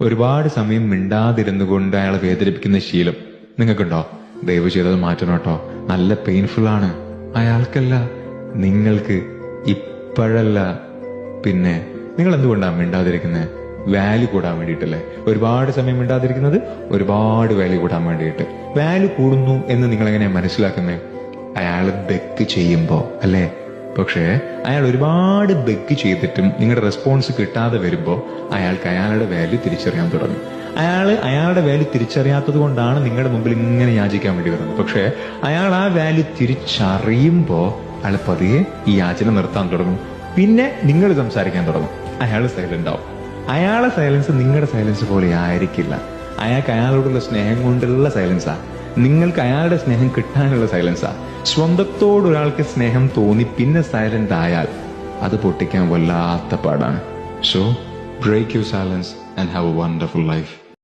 ഒരുപാട് സമയം മിണ്ടാതിരുന്നു കൊണ്ട് അയാളെ വേദനിപ്പിക്കുന്ന ശീലം നിങ്ങൾക്കുണ്ടോ? ദയവ് ചെയ്തത് മാറ്റണം കേട്ടോ. നല്ല പെയിൻഫുൾ ആണ്. അയാൾക്കല്ല, നിങ്ങൾക്ക്. ഇപ്പോഴല്ല. പിന്നെ നിങ്ങൾ എന്തുകൊണ്ടാണ് മിണ്ടാതിരിക്കുന്നത്? വാല്യൂ കൂടാൻ വേണ്ടിയിട്ടല്ലേ? ഒരുപാട് സമയം മിണ്ടാതിരിക്കുന്നത് ഒരുപാട് വാല്യൂ കൂടാൻ വേണ്ടിയിട്ട്. വാല്യൂ കൂടുന്നു എന്ന് നിങ്ങൾ എങ്ങനെയാണ് മനസ്സിലാക്കുന്നത്? അയാൾ ബെഗ് ചെയ്യുമ്പോ അല്ലേ? പക്ഷേ അയാൾ ഒരുപാട് ബെഗ് ചെയ്തിട്ടും നിങ്ങളുടെ റെസ്പോൺസ് കിട്ടാതെ വരുമ്പോൾ അയാൾക്ക് അയാളുടെ വാല്യൂ തിരിച്ചറിയാൻ തുടങ്ങും. അയാളുടെ വാല്യൂ തിരിച്ചറിയാത്തത് കൊണ്ടാണ് നിങ്ങളുടെ മുമ്പിൽ ഇങ്ങനെ യാചിക്കാൻ വേണ്ടി വരുന്നത്. പക്ഷേ അയാൾ ആ വാല്യൂ തിരിച്ചറിയുമ്പോ അയാൾ പതിയെ ഈ യാചന നിർത്താൻ തുടങ്ങും. പിന്നെ നിങ്ങൾ സംസാരിക്കാൻ തുടങ്ങും. അയാൾ സൈലന്റ് ആവും. അയാളെ സൈലൻസ് നിങ്ങളുടെ സൈലൻസ് പോലെ ആയിരിക്കില്ല. അയാൾക്ക് അയാളോടുള്ള സ്നേഹം കൊണ്ടുള്ള സൈലൻസാ. നിങ്ങൾക്ക് അയാളുടെ സ്നേഹം കിട്ടാനുള്ള സൈലൻസാ. സ്വന്തത്തോട് ഒരാൾക്ക് സ്നേഹം തോന്നി പിന്നെ സൈലന്റ് ആയാൽ അത് പൊട്ടിക്കാൻ വല്ലാത്ത പാടാണ്. So break your silence and have a wonderful life.